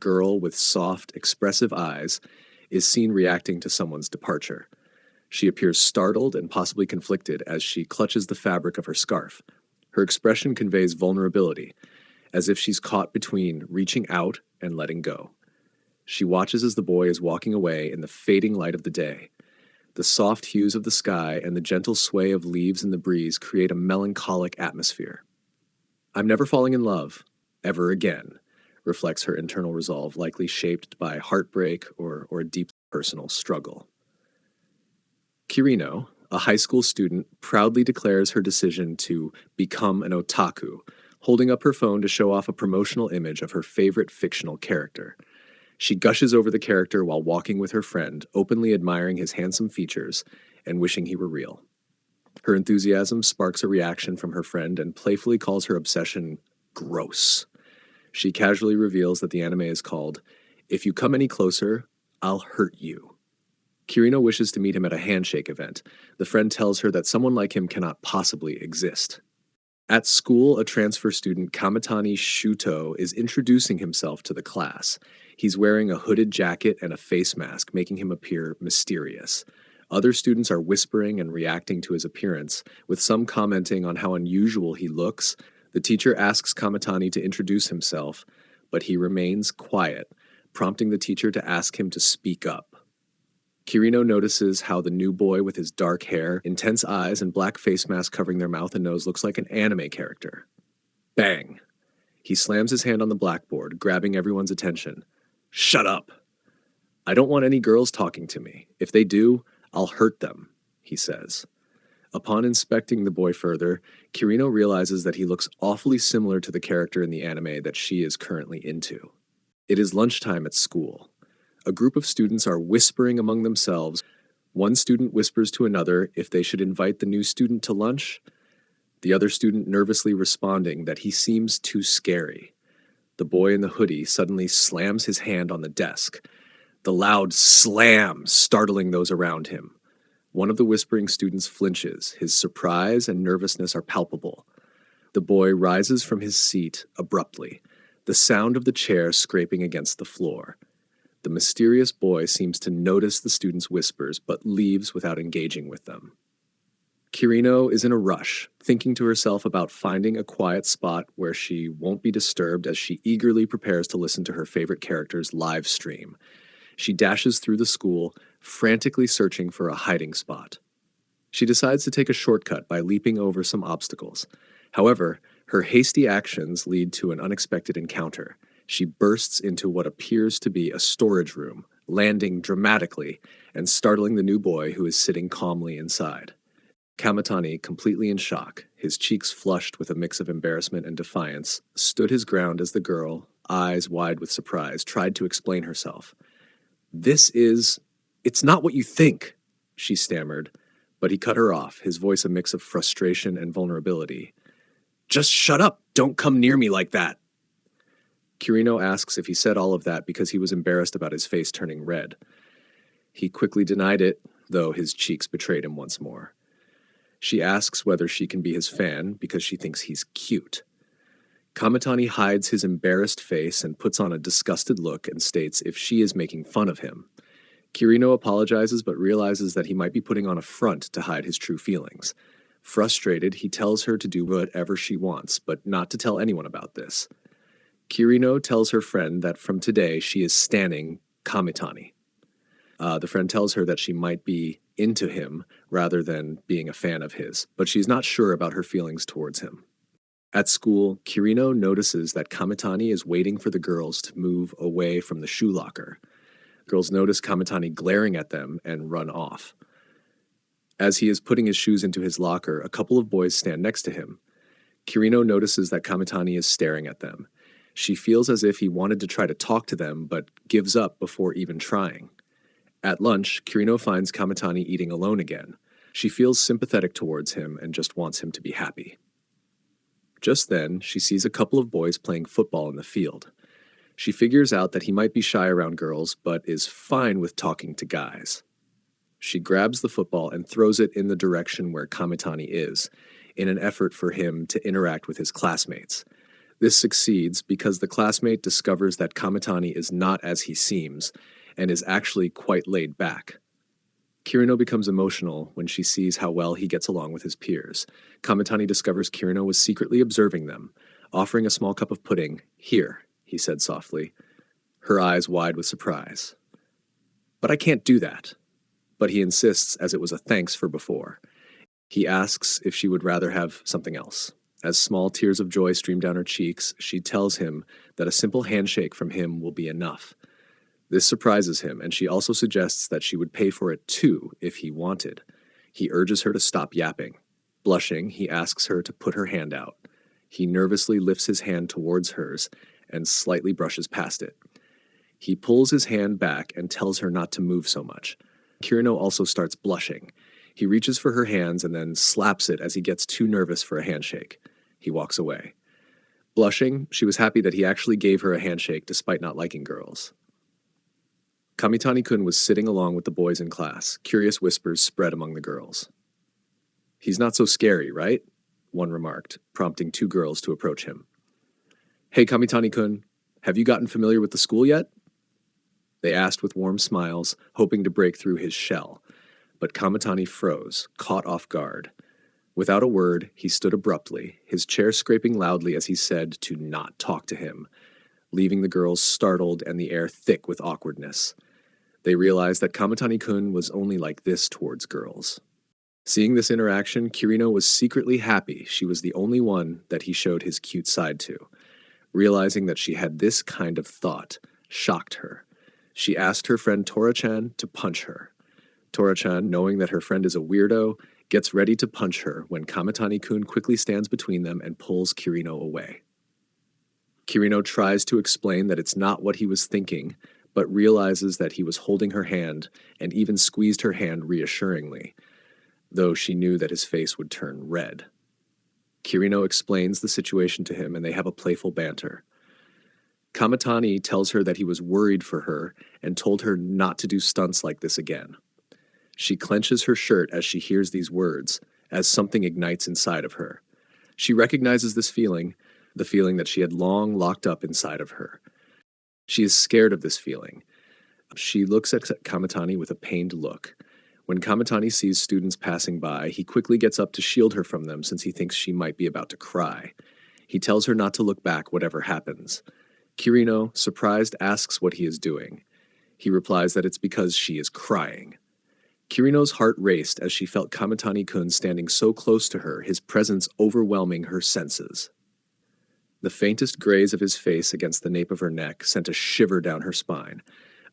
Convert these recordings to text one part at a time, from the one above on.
Girl with soft, expressive eyes is seen reacting to someone's departure. She appears startled and possibly conflicted as she clutches the fabric of her scarf. Her expression conveys vulnerability, as if she's caught between reaching out and letting go. She watches as the boy is walking away in the fading light of the day. The soft hues of the sky and the gentle sway of leaves in the breeze create a melancholic atmosphere. "I'm never falling in love, ever again," reflects her internal resolve, likely shaped by heartbreak or a deep personal struggle. Kirino, a high school student, proudly declares her decision to become an otaku, holding up her phone to show off a promotional image of her favorite fictional character. She gushes over the character while walking with her friend, openly admiring his handsome features and wishing he were real. Her enthusiasm sparks a reaction from her friend and playfully calls her obsession gross. She casually reveals that the anime is called "If You Come Any Closer, I'll Hurt You." Kirino wishes to meet him at a handshake event. The friend tells her that someone like him cannot possibly exist. At school, a transfer student, Kametani Shuto, is introducing himself to the class. He's wearing a hooded jacket and a face mask, making him appear mysterious. Other students are whispering and reacting to his appearance, with some commenting on how unusual he looks. The teacher asks Kametani to introduce himself, but he remains quiet, prompting the teacher to ask him to speak up. Kirino notices how the new boy with his dark hair, intense eyes, and black face mask covering their mouth and nose looks like an anime character. Bang! He slams his hand on the blackboard, grabbing everyone's attention. "Shut up! I don't want any girls talking to me. If they do, I'll hurt them," he says. Upon inspecting the boy further, Kirino realizes that he looks awfully similar to the character in the anime that she is currently into. It is lunchtime at school. A group of students are whispering among themselves. One student whispers to another if they should invite the new student to lunch, the other student nervously responding that he seems too scary. The boy in the hoodie suddenly slams his hand on the desk, the loud slam startling those around him. One of the whispering students flinches. His surprise and nervousness are palpable. The boy rises from his seat abruptly, the sound of the chair scraping against the floor. The mysterious boy seems to notice the students' whispers, but leaves without engaging with them. Kirino is in a rush, thinking to herself about finding a quiet spot where she won't be disturbed as she eagerly prepares to listen to her favorite character's live stream. She dashes through the school, frantically searching for a hiding spot. She decides to take a shortcut by leaping over some obstacles. However, her hasty actions lead to an unexpected encounter. She bursts into what appears to be a storage room, landing dramatically and startling the new boy who is sitting calmly inside. Kametani, completely in shock, his cheeks flushed with a mix of embarrassment and defiance, stood his ground as the girl, eyes wide with surprise, tried to explain herself. "It's not what you think," she stammered, but he cut her off, his voice a mix of frustration and vulnerability. "Just shut up! Don't come near me like that!" Kirino asks if he said all of that because he was embarrassed about his face turning red. He quickly denied it, though his cheeks betrayed him once more. She asks whether she can be his fan because she thinks he's cute. Kametani hides his embarrassed face and puts on a disgusted look and states if she is making fun of him. Kirino apologizes but realizes that he might be putting on a front to hide his true feelings. Frustrated, he tells her to do whatever she wants, but not to tell anyone about this. Kirino tells her friend that from today she is stanning Kametani. The friend tells her that she might be into him rather than being a fan of his, but she's not sure about her feelings towards him. At school, Kirino notices that Kametani is waiting for the girls to move away from the shoe locker. Girls notice Kametani glaring at them and run off. As he is putting his shoes into his locker, a couple of boys stand next to him. Kirino notices that Kametani is staring at them. She feels as if he wanted to try to talk to them, but gives up before even trying. At lunch, Kirino finds Kametani eating alone again. She feels sympathetic towards him and just wants him to be happy. Just then, she sees a couple of boys playing football in the field. She figures out that he might be shy around girls, but is fine with talking to guys. She grabs the football and throws it in the direction where Kametani is, in an effort for him to interact with his classmates. This succeeds because the classmate discovers that Kametani is not as he seems and is actually quite laid back. Kirino becomes emotional when she sees how well he gets along with his peers. Kametani discovers Kirino was secretly observing them, offering a small cup of pudding. "Here," he said softly, her eyes wide with surprise. "But I can't do that." But he insists as it was a thanks for before. He asks if she would rather have something else. As small tears of joy stream down her cheeks, she tells him that a simple handshake from him will be enough. This surprises him, and she also suggests that she would pay for it too if he wanted. He urges her to stop yapping. Blushing, he asks her to put her hand out. He nervously lifts his hand towards hers and slightly brushes past it. He pulls his hand back and tells her not to move so much. Kirino also starts blushing. He reaches for her hands and then slaps it as he gets too nervous for a handshake. He walks away. Blushing, she was happy that he actually gave her a handshake despite not liking girls. Kametani-kun was sitting along with the boys in class. Curious whispers spread among the girls. "He's not so scary, right?" one remarked, prompting two girls to approach him. "Hey, Kametani-kun, have you gotten familiar with the school yet?" They asked with warm smiles, hoping to break through his shell. But Kametani froze, caught off guard. Without a word, he stood abruptly, his chair scraping loudly as he said to not talk to him, leaving the girls startled and the air thick with awkwardness. They realized that Kametani-kun was only like this towards girls. Seeing this interaction, Kirino was secretly happy she was the only one that he showed his cute side to. Realizing that she had this kind of thought shocked her. She asked her friend Tora-chan to punch her. Tora-chan, knowing that her friend is a weirdo, gets ready to punch her when Kametani-kun quickly stands between them and pulls Kirino away. Kirino tries to explain that it's not what he was thinking, but realizes that he was holding her hand and even squeezed her hand reassuringly, though she knew that his face would turn red. Kirino explains the situation to him and they have a playful banter. Kametani tells her that he was worried for her and told her not to do stunts like this again. She clenches her shirt as she hears these words, as something ignites inside of her. She recognizes this feeling, the feeling that she had long locked up inside of her. She is scared of this feeling. She looks at Kametani with a pained look. When Kametani sees students passing by, he quickly gets up to shield her from them since he thinks she might be about to cry. He tells her not to look back whatever happens. Kirino, surprised, asks what he is doing. He replies that it's because she is crying. Kirino's heart raced as she felt Kametani-kun standing so close to her, his presence overwhelming her senses. The faintest graze of his face against the nape of her neck sent a shiver down her spine,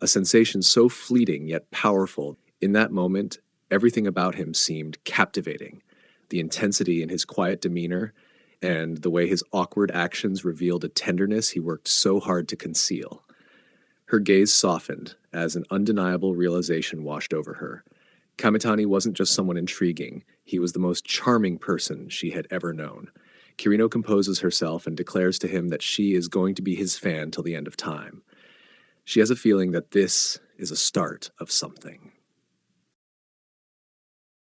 a sensation so fleeting yet powerful. In that moment, everything about him seemed captivating. The intensity in his quiet demeanor and the way his awkward actions revealed a tenderness he worked so hard to conceal. Her gaze softened as an undeniable realization washed over her. Kametani wasn't just someone intriguing, he was the most charming person she had ever known. Kirino composes herself and declares to him that she is going to be his fan till the end of time. She has a feeling that this is a start of something.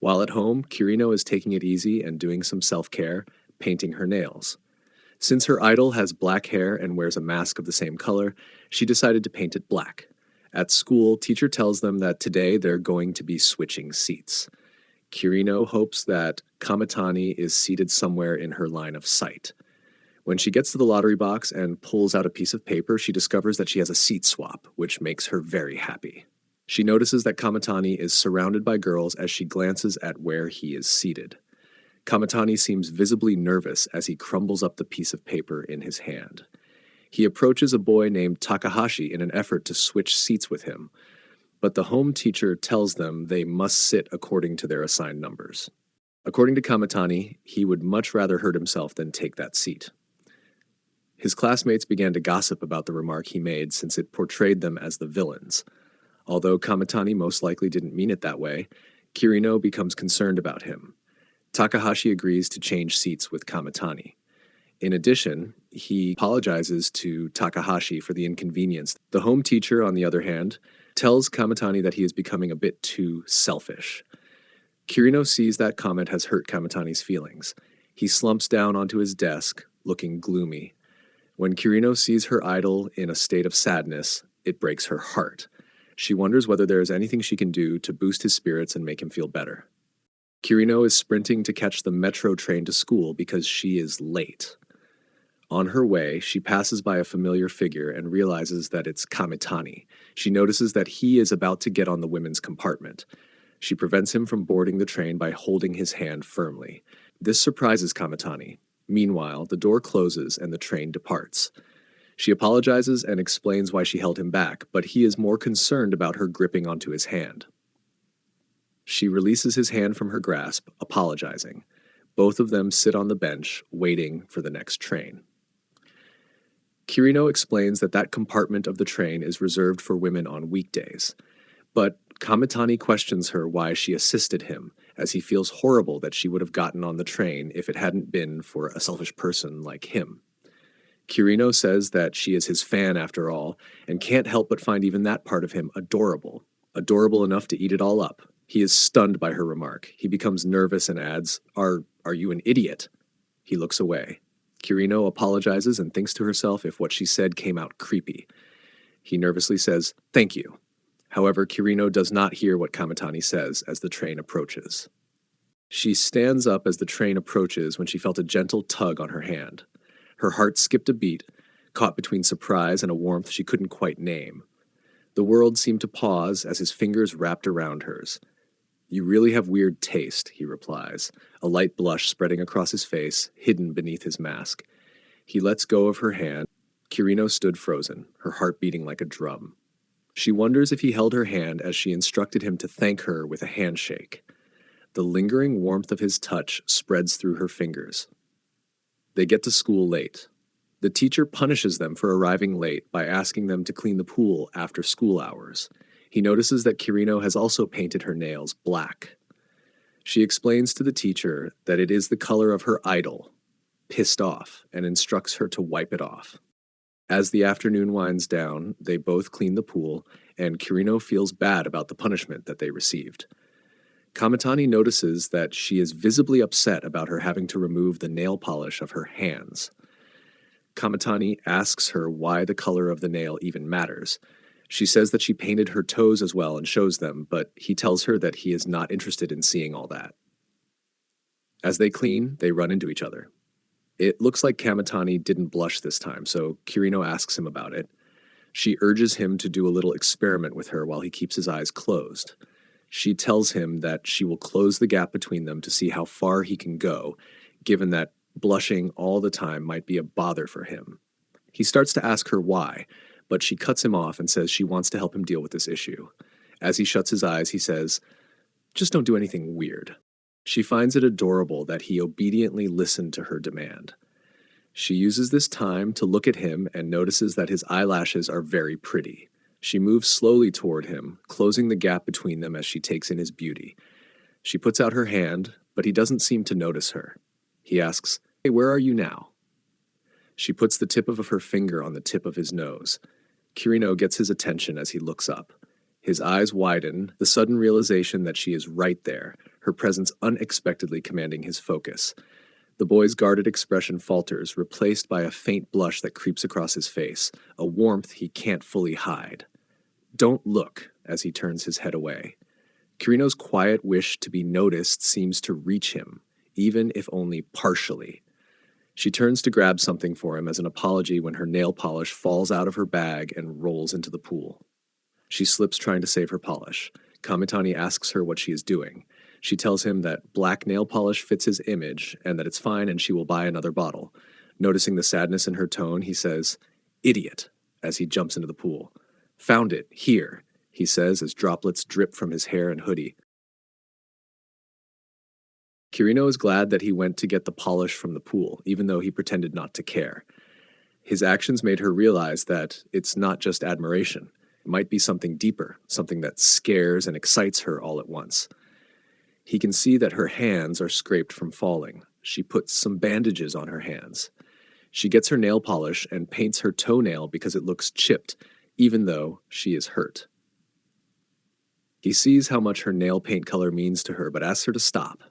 While at home, Kirino is taking it easy and doing some self-care, painting her nails. Since her idol has black hair and wears a mask of the same color, she decided to paint it black. At school, teacher tells them that today they're going to be switching seats. Kirino hopes that Kametani is seated somewhere in her line of sight. When she gets to the lottery box and pulls out a piece of paper, she discovers that she has a seat swap, which makes her very happy. She notices that Kametani is surrounded by girls as she glances at where he is seated. Kametani seems visibly nervous as he crumbles up the piece of paper in his hand. He approaches a boy named Takahashi in an effort to switch seats with him, but the home teacher tells them they must sit according to their assigned numbers. According to Kametani, he would much rather hurt himself than take that seat. His classmates began to gossip about the remark he made since it portrayed them as the villains. Although Kametani most likely didn't mean it that way, Kirino becomes concerned about him. Takahashi agrees to change seats with Kametani. In addition, he apologizes to Takahashi for the inconvenience. The home teacher, on the other hand, tells Kametani that he is becoming a bit too selfish. Kirino sees that comment has hurt Kametani's feelings. He slumps down onto his desk, looking gloomy. When Kirino sees her idol in a state of sadness, it breaks her heart. She wonders whether there is anything she can do to boost his spirits and make him feel better. Kirino is sprinting to catch the metro train to school because she is late. On her way, she passes by a familiar figure and realizes that it's Kametani. She notices that he is about to get on the women's compartment. She prevents him from boarding the train by holding his hand firmly. This surprises Kametani. Meanwhile, the door closes and the train departs. She apologizes and explains why she held him back, but he is more concerned about her gripping onto his hand. She releases his hand from her grasp, apologizing. Both of them sit on the bench, waiting for the next train. Kirino explains that compartment of the train is reserved for women on weekdays. But Kametani questions her why she assisted him, as he feels horrible that she would have gotten on the train if it hadn't been for a selfish person like him. Kirino says that she is his fan after all, and can't help but find even that part of him adorable. Adorable enough to eat it all up. He is stunned by her remark. He becomes nervous and adds, Are you an idiot? He looks away. Kirino apologizes and thinks to herself if what she said came out creepy. He nervously says, Thank you. However, Kirino does not hear what Kametani says as the train approaches. She stands up as the train approaches when she felt a gentle tug on her hand. Her heart skipped a beat, caught between surprise and a warmth she couldn't quite name. The world seemed to pause as his fingers wrapped around hers. You really have weird taste, he replies, a light blush spreading across his face, hidden beneath his mask. He lets go of her hand. Kirino stood frozen, her heart beating like a drum. She wonders if he held her hand as she instructed him to thank her with a handshake. The lingering warmth of his touch spreads through her fingers. They get to school late. The teacher punishes them for arriving late by asking them to clean the pool after school hours. He notices that Kirino has also painted her nails black. She explains to the teacher that it is the color of her idol, pissed off, and instructs her to wipe it off. As the afternoon winds down, they both clean the pool, and Kirino feels bad about the punishment that they received. Kametani notices that she is visibly upset about her having to remove the nail polish of her hands. Kametani asks her why the color of the nail even matters. She says that she painted her toes as well and shows them, but he tells her that he is not interested in seeing all that. As they clean, they run into each other. It looks like Kametani didn't blush this time, so Kirino asks him about it. She urges him to do a little experiment with her while he keeps his eyes closed. She tells him that she will close the gap between them to see how far he can go, given that blushing all the time might be a bother for him. He starts to ask her why, but she cuts him off and says she wants to help him deal with this issue. As he shuts his eyes, he says, Just don't do anything weird. She finds it adorable that he obediently listened to her demand. She uses this time to look at him and notices that his eyelashes are very pretty. She moves slowly toward him, closing the gap between them as she takes in his beauty. She puts out her hand, but he doesn't seem to notice her. He asks, Hey, where are you now? She puts the tip of her finger on the tip of his nose. Kirino gets his attention as he looks up. His eyes widen, the sudden realization that she is right there, her presence unexpectedly commanding his focus. The boy's guarded expression falters, replaced by a faint blush that creeps across his face, a warmth he can't fully hide. Don't look, as he turns his head away. Kirino's quiet wish to be noticed seems to reach him, even if only partially. She turns to grab something for him as an apology when her nail polish falls out of her bag and rolls into the pool. She slips trying to save her polish. Kametani asks her what she is doing. She tells him that black nail polish fits his image and that it's fine and she will buy another bottle. Noticing the sadness in her tone, he says, Idiot, as he jumps into the pool. Found it, here, he says as droplets drip from his hair and hoodie. Kirino is glad that he went to get the polish from the pool, even though he pretended not to care. His actions made her realize that it's not just admiration. It might be something deeper, something that scares and excites her all at once. He can see that her hands are scraped from falling. She puts some bandages on her hands. She gets her nail polish and paints her toenail because it looks chipped, even though she is hurt. He sees how much her nail paint color means to her, but asks her to stop.